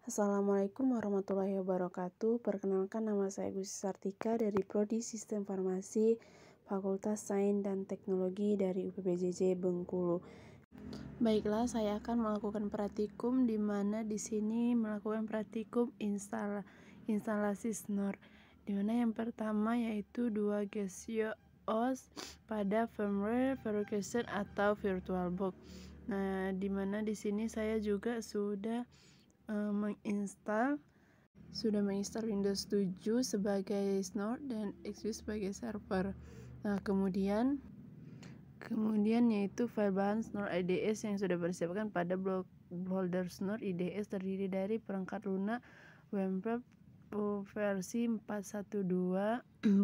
Assalamualaikum warahmatullahi wabarakatuh. Perkenalkan, nama saya Gusti Sartika dari Prodi Sistem Farmasi Fakultas Sains dan Teknologi dari UPBJJ Bengkulu. Baiklah, saya akan melakukan praktikum di mana di sini melakukan praktikum instalasi snor. Di mana yang pertama yaitu 2 GeoOS pada firmware verification atau VirtualBox. Nah, di mana di sini saya juga sudah menginstal Windows 7 sebagai snor dan XP sebagai server. Nah, kemudian yaitu file bahan snor IDS yang sudah dipersiapkan pada folder snor IDS terdiri dari perangkat lunak WinRAR versi 412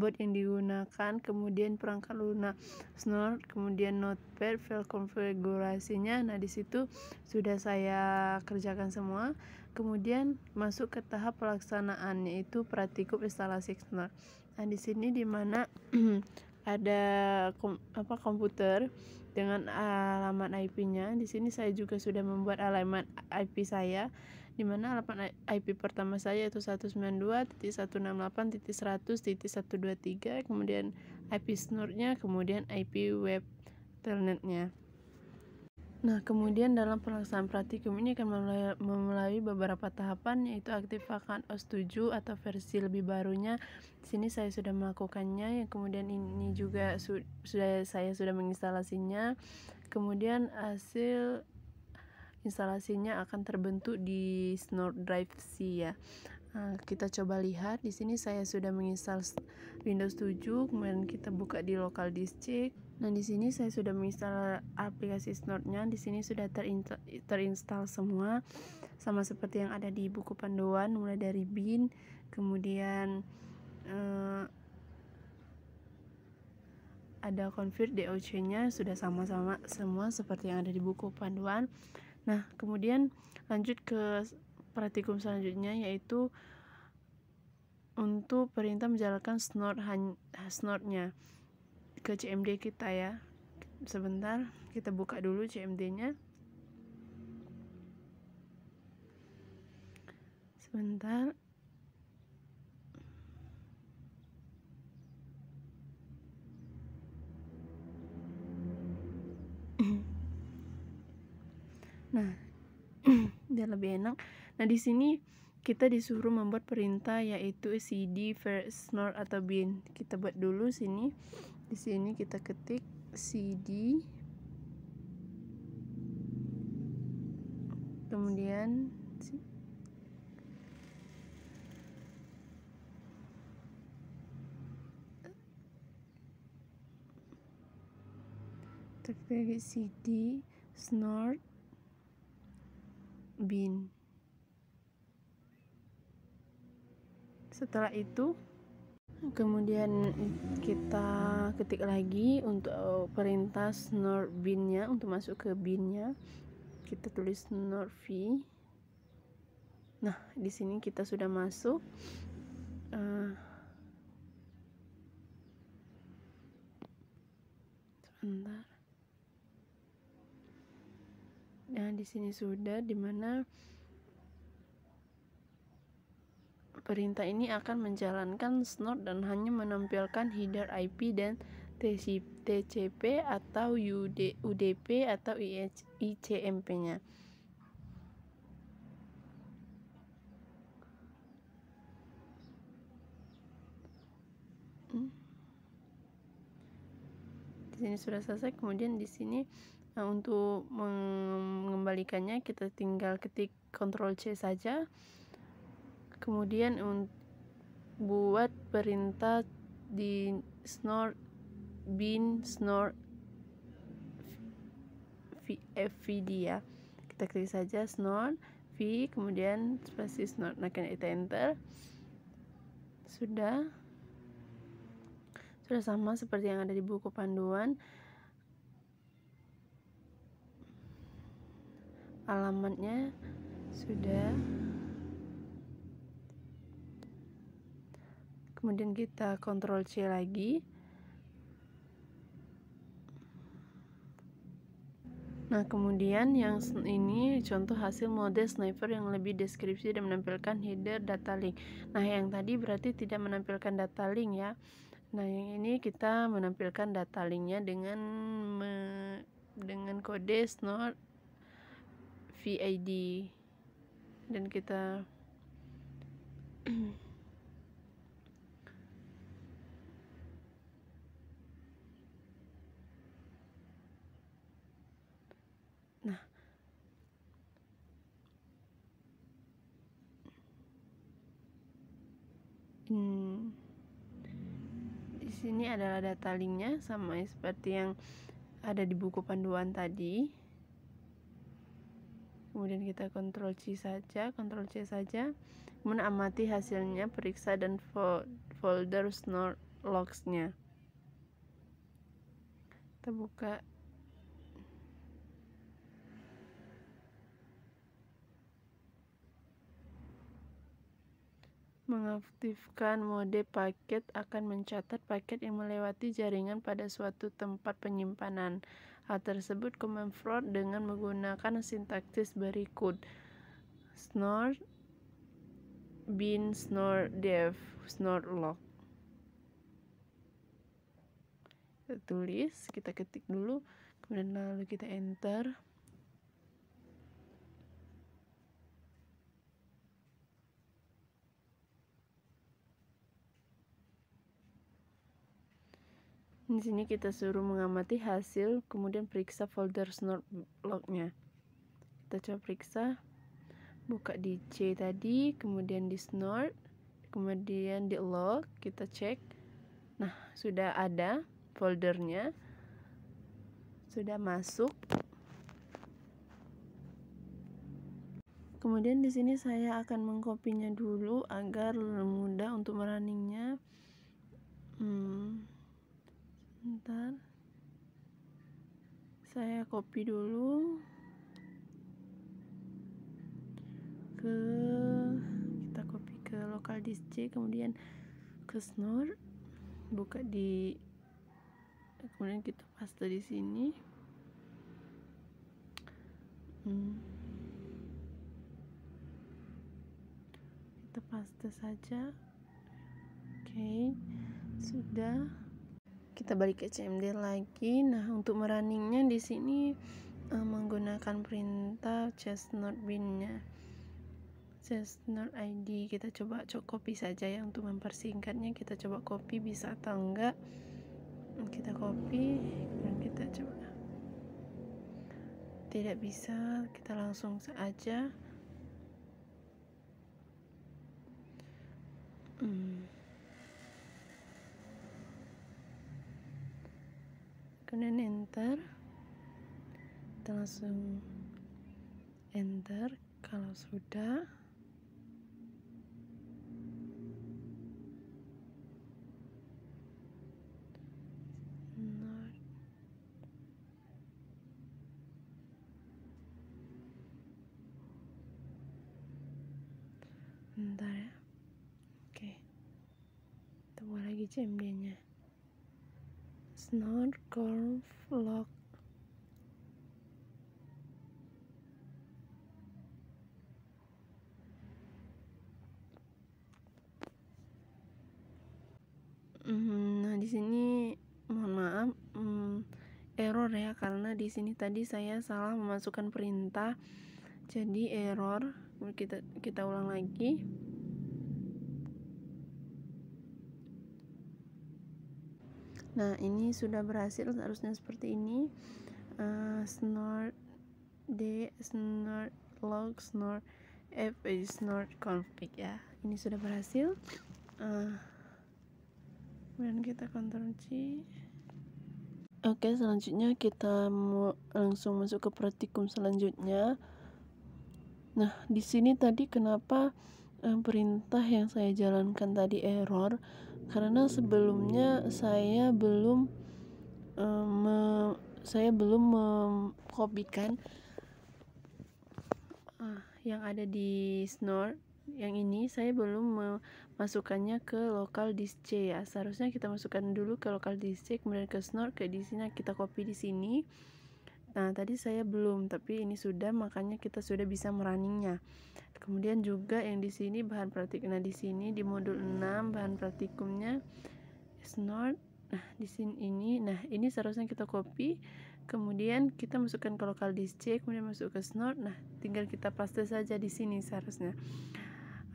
boot yang digunakan, kemudian perangkat lunak snor, kemudian notepad, file konfigurasinya. Nah, di situ sudah saya kerjakan semua. Kemudian masuk ke tahap pelaksanaan, yaitu praktikum instalasi snor. Nah, di sini dimana ada komputer dengan alamat IP-nya. Di sini saya juga sudah membuat alamat IP saya, di mana alamat IP pertama saya yaitu 192.168.100.123, kemudian IP snor-nya, kemudian IP web telnet-nya. Nah, kemudian dalam pelaksanaan praktikum ini akan melalui beberapa tahapan, yaitu aktifkan OS 7 atau versi lebih barunya. Di sini saya sudah melakukannya, kemudian ini juga saya sudah menginstalasinya. Kemudian hasil instalasinya akan terbentuk di snor drive C ya. Nah, kita coba lihat. Di sini saya sudah menginstal Windows 7, kemudian kita buka di local disk C. Nah, di sini saya sudah menginstal aplikasi snor-nya. Di sini sudah terinstall semua, sama seperti yang ada di buku panduan, mulai dari bin, kemudian ada config DOC-nya, sudah sama-sama semua seperti yang ada di buku panduan. Nah, kemudian lanjut ke praktikum selanjutnya, yaitu untuk perintah menjalankan snor-nya ke CMD kita ya. Sebentar, kita buka dulu CMD-nya. Sebentar. Nah, biar lebih enak. Nah, di sini kita disuruh membuat perintah yaitu cd snor atau bin. Kita buat dulu sini. Di sini kita ketik cd, kemudian ketik cd snor bin. Setelah itu kemudian kita ketik lagi untuk perintah snor bin-nya. Untuk masuk ke bin-nya kita tulis snor v. Nah, di sini kita sudah masuk. Sebentar. Nah, di sini sudah, dimana perintah ini akan menjalankan snor dan hanya menampilkan header IP dan TCP atau UDP atau ICMP-nya. Di sini sudah selesai. Kemudian di sini untuk mengembalikannya kita tinggal ketik Ctrl C saja. Kemudian buat perintah di snor bin snor fvd ya. Kita klik saja snor v, kemudian spasi snor. Nah, kita enter. Sudah sama seperti yang ada di buku panduan. Alamatnya sudah. Kemudian kita Ctrl C lagi. Nah, kemudian yang ini contoh hasil mode sniper yang lebih deskripsi dan menampilkan header data link. Nah, yang tadi berarti tidak menampilkan data link ya. Nah, yang ini kita menampilkan data linknya dengan kode snort VID dan kita nah, di sini adalah data linknya sama seperti yang ada di buku panduan tadi. Kemudian kita Ctrl C saja, Ctrl C saja. Kemudian amati hasilnya, periksa dan folder snort logs-nya. Kita buka. Mengaktifkan mode paket akan mencatat paket yang melewati jaringan pada suatu tempat penyimpanan. Hal tersebut command prompt dengan menggunakan sintaksis berikut: snort bin snort dev snort log. Kita tulis, kita ketik dulu, kemudian lalu kita enter. Di sini kita suruh mengamati hasil, kemudian periksa folder snort log-nya. Kita coba periksa, buka di C tadi, kemudian di snort, kemudian di log, kita cek. Nah, sudah ada foldernya, sudah masuk. Kemudian di sini saya akan mengkopinya dulu agar mudah untuk merunningnya. Sebentar, saya copy dulu kita copy ke local disk C, kemudian ke snort, buka di, kemudian kita paste di sini. Kita paste saja. Oke, sudah. Kita balik ke CMD lagi. Nah, untuk merunningnya di sini menggunakan perintah chestnut bin-nya, chestnut ID. Kita coba copy saja ya untuk mempersingkatnya. Kita coba copy bisa atau enggak. Kita copy dan kita coba. Tidak bisa, kita langsung saja. Kemudian enter, kita langsung enter kalau sudah. Bentar ya. Oke, kita buat lagi CMD nya, snort conf log. Nah, di sini mohon maaf, error ya, karena di sini tadi saya salah memasukkan perintah, jadi error. Kita ulang lagi. Nah, ini sudah berhasil, harusnya seperti ini. Snort d snort log snort f snort config ya. Ini sudah berhasil. Kemudian kita Ctrl C. Oke, selanjutnya kita langsung masuk ke praktikum selanjutnya. Nah, di sini tadi kenapa perintah yang saya jalankan tadi error? Karena sebelumnya saya belum mengkopikan yang ada di snort. Yang ini saya belum memasukkannya ke local disk C ya. Seharusnya kita masukkan dulu ke local disk C, kemudian ke snort, ke di sini kita copy di sini. Nah, tadi saya belum, tapi ini sudah, makanya kita sudah bisa merunningnya. Kemudian juga yang di sini bahan praktik. Nah, di sini di modul 6 bahan praktikumnya Snort. Nah, di sini ini seharusnya kita copy, kemudian kita masukkan ke local disk C, kemudian masuk ke Snort. Nah, tinggal kita paste saja di sini seharusnya.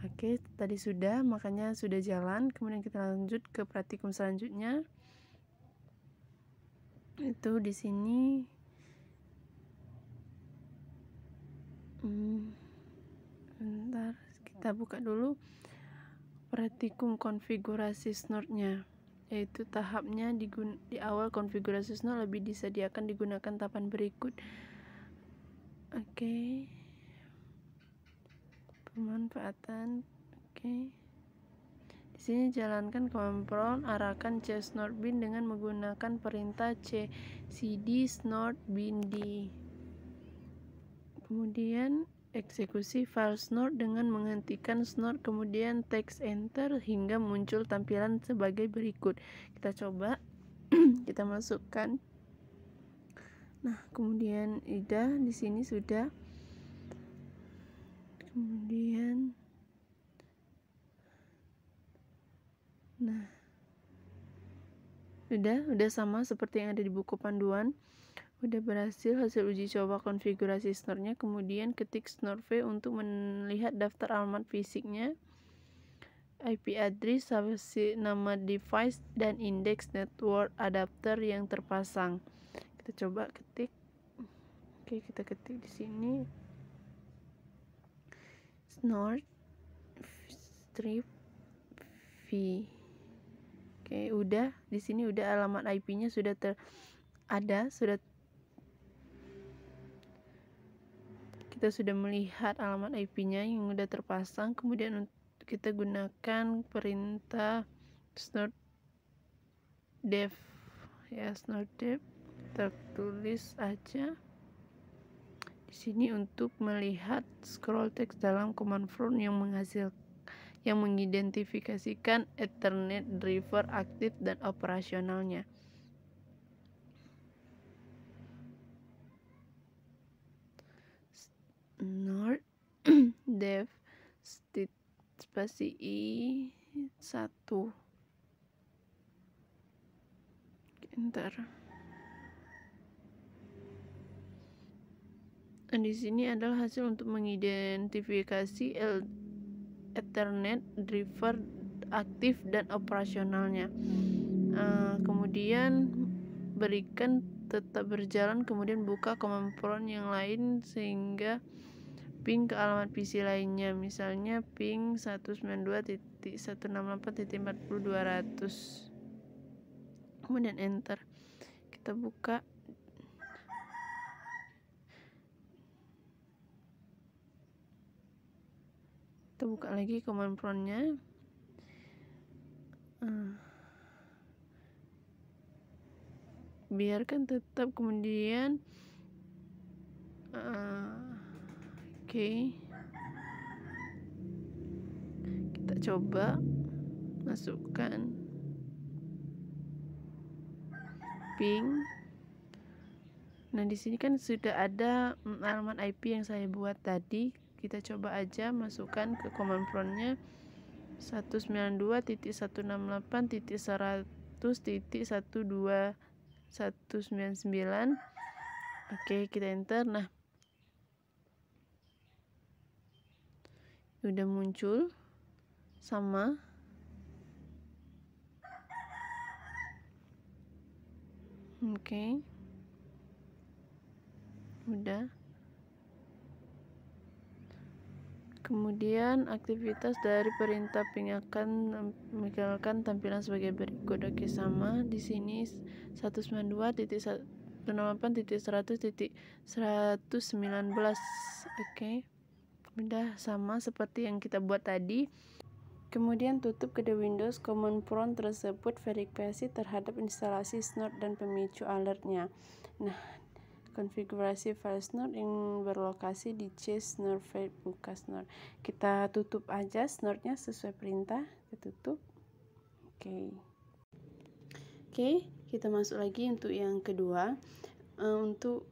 Oke, tadi sudah, makanya sudah jalan. Kemudian kita lanjut ke praktikum selanjutnya. Itu di sini bentar, kita buka dulu praktikum konfigurasi Snort-nya, yaitu tahapnya di awal konfigurasi Snort lebih disediakan digunakan tahapan berikut. Oke. Pemanfaatan. Oke. Di sini jalankan command prompt, arahkan C snort bin dengan menggunakan perintah cd snort bin d. Kemudian eksekusi file snort dengan menghentikan snort, kemudian text enter hingga muncul tampilan sebagai berikut. Kita coba. Kita masukkan. Nah, kemudian udah di sini sudah. Kemudian nah, udah sama seperti yang ada di buku panduan. Udah berhasil hasil uji coba konfigurasi snort-nya. Kemudian ketik snort v untuk melihat daftar alamat fisiknya, IP address, nama device, dan indeks network adapter yang terpasang. Kita coba ketik. Oke, kita ketik di sini snort strip v. Oke, udah di sini udah alamat IP-nya sudah sudah kita sudah melihat alamat IP-nya yang sudah terpasang. Kemudian kita gunakan perintah snort dev ya, snort dev kita tulis aja di sini untuk melihat scroll text dalam command prompt yang mengidentifikasikan Ethernet driver aktif dan operasionalnya. Snort dev spasi i1 enter. Dan di sini adalah hasil untuk mengidentifikasi Ethernet driver aktif dan operasionalnya. Kemudian berikan tetap berjalan, kemudian buka command prompt yang lain sehingga ping ke alamat PC lainnya, misalnya ping 192.168.40.200, kemudian enter. Kita buka. Kita buka lagi command prompt-nya. Biarkan tetap, kemudian oke. Kita coba masukkan ping. Nah, di sini kan sudah ada alamat IP yang saya buat tadi. Kita coba aja masukkan ke command prompt-nya 192.168.100.12199. Oke, kita enter. Nah, udah muncul sama. Oke. Udah. Kemudian aktivitas dari perintah ping akan meninggalkan tampilan sebagai berikut. Oke, sama di sini 192.168.100.119. Oke. Udah sama seperti yang kita buat tadi. Kemudian tutup kedua Windows command prompt tersebut, verifikasi terhadap instalasi snort dan pemicu alertnya. Nah, konfigurasi file snort yang berlokasi di C snort file buka snort. Kita tutup aja snortnya sesuai perintah. Kita tutup. Oke, kita masuk lagi untuk yang kedua. untuk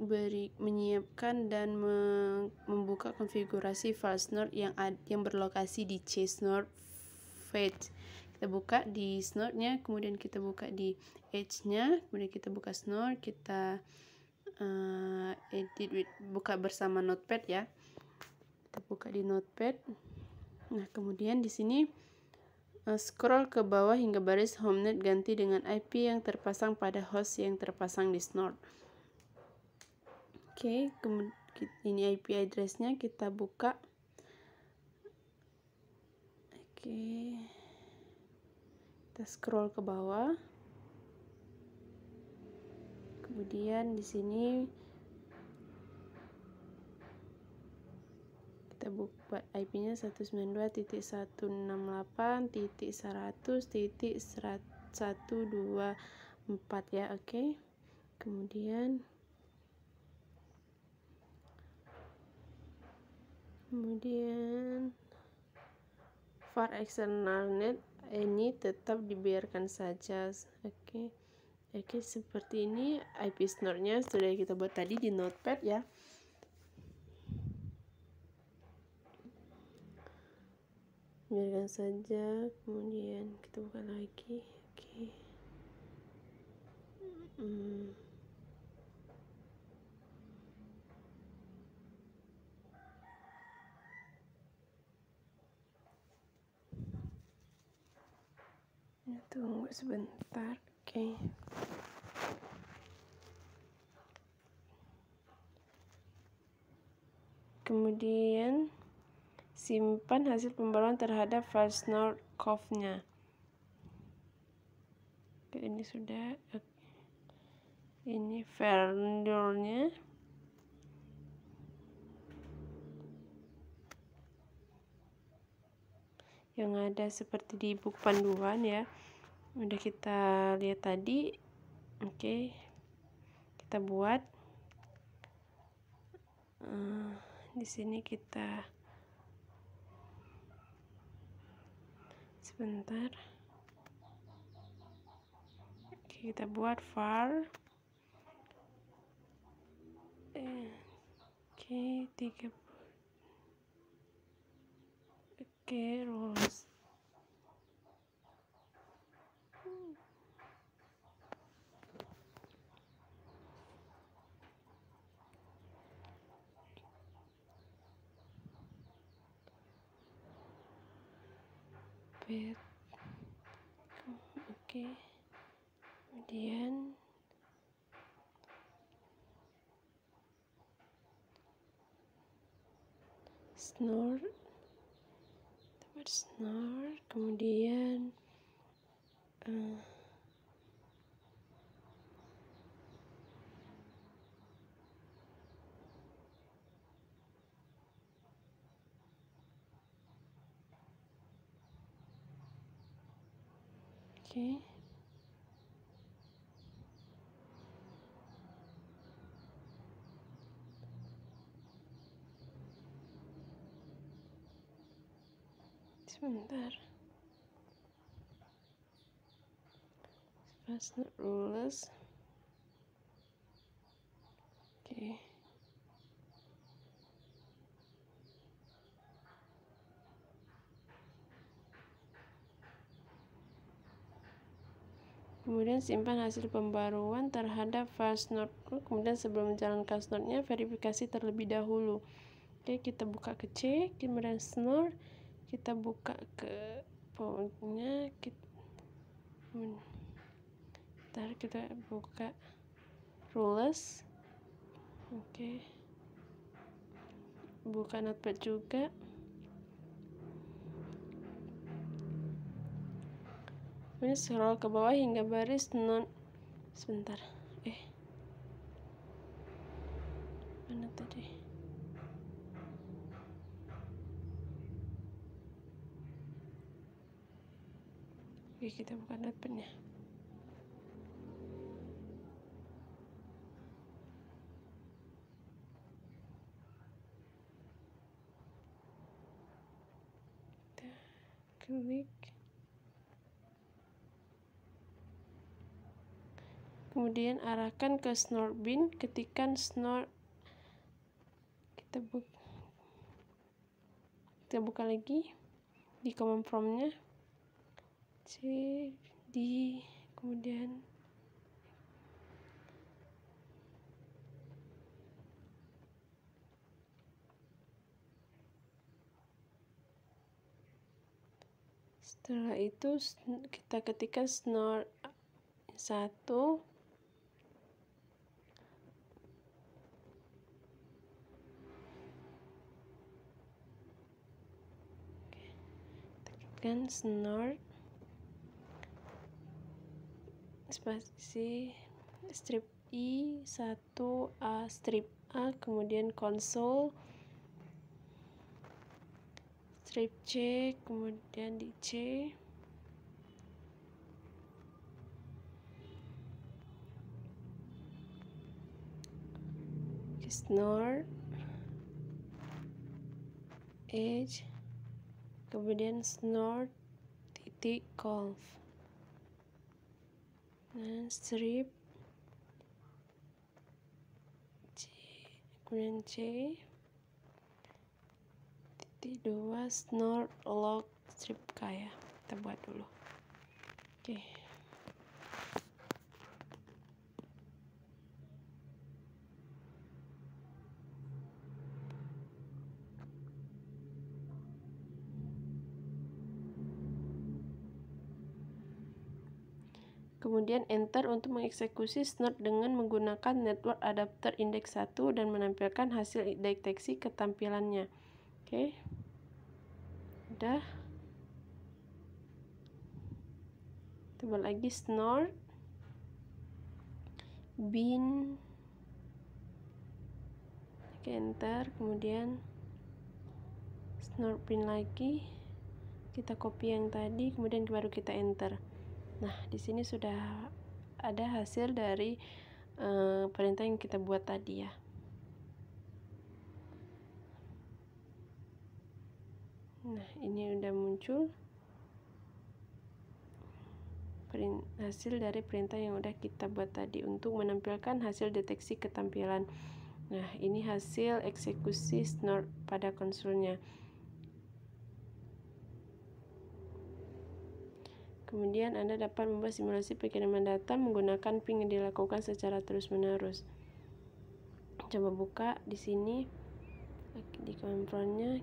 menyiapkan dan membuka konfigurasi file snort yang berlokasi di csnort fetch. Kita buka di snort-nya, kemudian kita buka di edge-nya, kemudian kita buka snort, kita buka bersama notepad ya. Kita buka di notepad. Nah, kemudian di sini scroll ke bawah hingga baris homenet ganti dengan IP yang terpasang pada host yang terpasang di snort. Oke, kemudian ini IP address-nya kita buka. Oke. Kita scroll ke bawah. Kemudian di sini kita buka IP-nya 192.168.100.124 ya, oke. Kemudian var external net ini tetap dibiarkan saja, oke. Oke, seperti ini IP snort-nya sudah kita buat tadi di notepad ya. Biarkan saja, kemudian kita buka lagi. Oke. Tunggu sebentar, oke. Kemudian simpan hasil pembaruan terhadap file snort conf-nya. Ini sudah, ini vendor-nya. Yang ada seperti di buku panduan ya. Udah kita lihat tadi. Oke. Kita buat di sini kita sebentar. Oke, kita buat var oke 30 oke rules. Oke, kemudian snort, kemudian oke. Sebentar. Snort rules. Oke. Kemudian simpan hasil pembaruan terhadap file snort. Kemudian sebelum menjalankan snort-nya, verifikasi terlebih dahulu. Oke, kita buka ke C, kemudian snort, kita buka ke pokoknya kita buka rules. Oke. Buka notepad juga. Ini scroll ke bawah hingga baris sebentar. Mana tadi? Oke, kita buka notepadnya. Kita klik. kemudian arahkan ke snort bin, ketikkan snort, kita buka lagi di command promptnya cd, kemudian setelah itu kita ketikkan snort 1, tekan snort spasi strip i 1a strip a, kemudian konsol strip c, kemudian di c, snort edge, kemudian snort titik conv, dan strip c, kemudian c titik 2 snort log strip k ya, kita buat dulu. Oke. Kemudian enter untuk mengeksekusi snort dengan menggunakan network adapter index 1 dan menampilkan hasil deteksi ketampilannya. Oke. Udah. Coba lagi snort bin. Oke, enter, kemudian snort bin lagi. Kita copy yang tadi, kemudian baru kita enter. Nah, di sini sudah ada hasil dari perintah yang kita buat tadi ya. Nah, ini udah muncul hasil dari perintah yang udah kita buat tadi untuk menampilkan hasil deteksi ketampilan. Nah, ini hasil eksekusi snort pada konsolnya. Kemudian Anda dapat membuat simulasi pengiriman data menggunakan ping yang dilakukan secara terus-menerus. Coba buka di sini di command prompt-nya,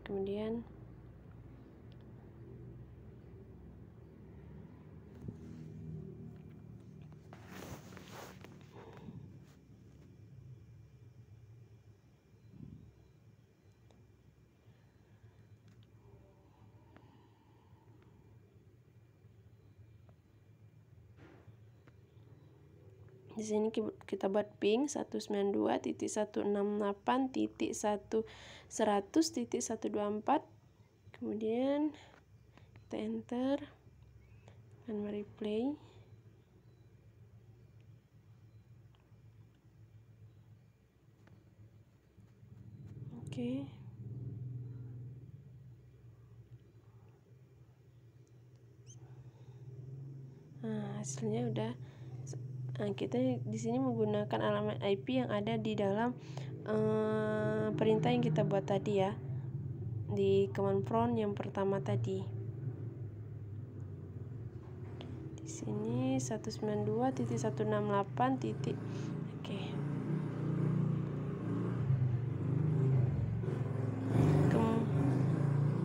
kemudian di sini kita buat ping 192.168.1.100.124, kemudian kita enter dan mereplay. Oke. Nah, hasilnya udah. Nah, kita di sini menggunakan alamat IP yang ada di dalam perintah yang kita buat tadi ya, di command prompt yang pertama tadi. Di sini 192.168. Oke.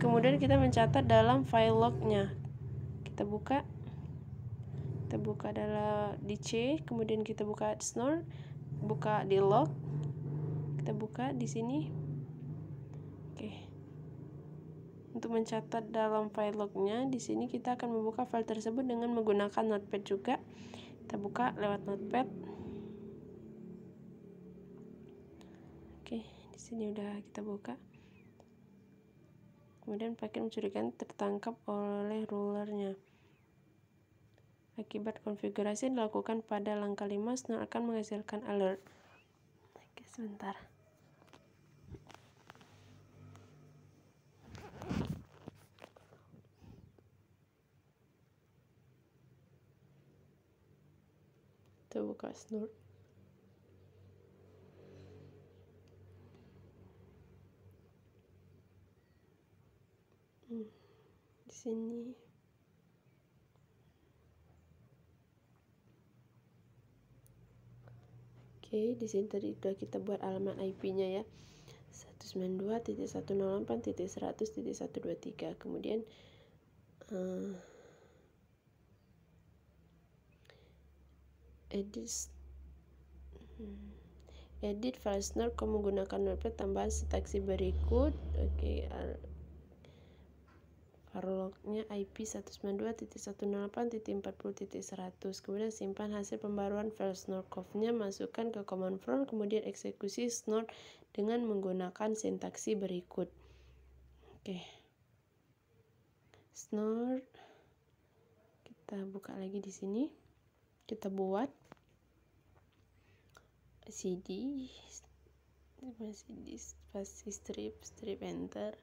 Kemudian kita mencatat dalam file lognya. Kita buka adalah di C, kemudian kita buka snort, buka di log, kita buka di sini. Oke. Untuk mencatat dalam file lognya, di sini kita akan membuka file tersebut dengan menggunakan notepad juga. Kita buka lewat notepad. Oke, di sini udah kita buka. Kemudian paket mencurigakan tertangkap oleh rulernya. Akibat konfigurasi yang dilakukan pada langkah 5, snort akan menghasilkan alert. Oke, sebentar. kita buka Snort. Di sini oke, di sini tadi udah kita buat alamat IP-nya ya, 192.168.100.123. Kemudian edit file snort menggunakan notepad tambahan sintaksi berikut. Oke, varlognya IP 192.168.40.100. Kemudian simpan hasil pembaruan file snort-conf-nya, masukkan ke command prompt, kemudian eksekusi snort dengan menggunakan sintaksi berikut. Oke, snort kita buka lagi di sini, kita buat cd spasi strip enter,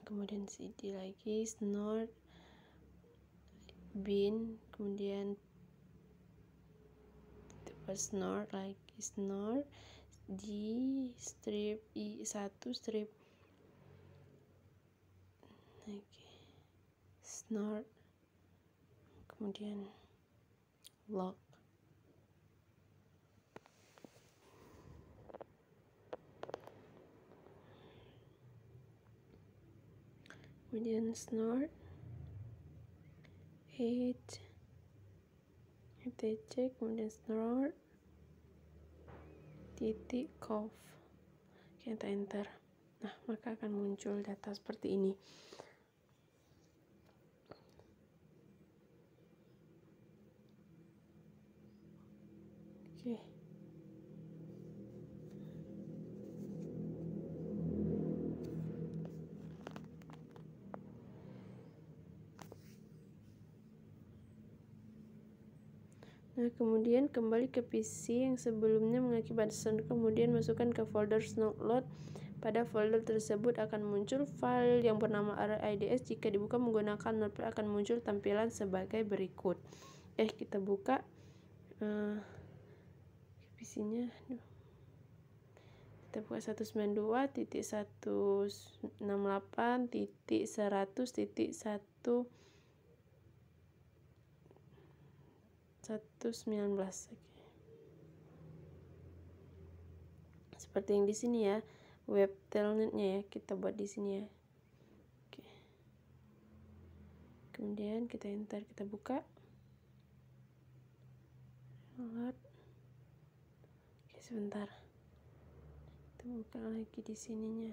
kemudian cd lagi snort bin, kemudian snort lagi snort di strip i1 strip snort, kemudian log, kemudian snort etc, kemudian snort titik conf. Kita enter. Nah, maka akan muncul data seperti ini. Oke. Nah, kemudian kembali ke PC yang sebelumnya mengakibatkan, kemudian masukkan ke folder snort-load. Pada folder tersebut akan muncul file yang bernama RIDS. Jika dibuka menggunakan notepad akan muncul tampilan sebagai berikut. Kita buka PC-nya. Kita buka 192.168.100.119. Seperti yang di sini ya, web telnetnya ya, kita buat di sini ya. Oke. Kemudian kita enter, kita buka. Oke, sebentar. Kita buka lagi di sininya.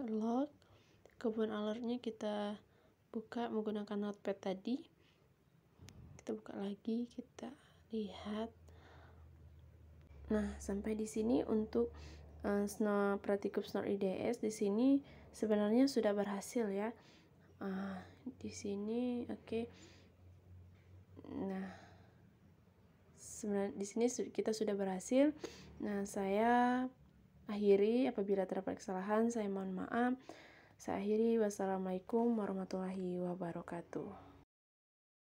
Log, kemudian alertnya kita buka menggunakan notepad tadi. Kita buka lagi, kita lihat. Nah, sampai di sini untuk Praticum Snort IDS di sini sebenarnya sudah berhasil ya. Di sini oke. Nah, sebenarnya di sini kita sudah berhasil. Nah, saya akhiri. Apabila terdapat kesalahan saya mohon maaf. Saya akhiri. Wassalamualaikum warahmatullahi wabarakatuh.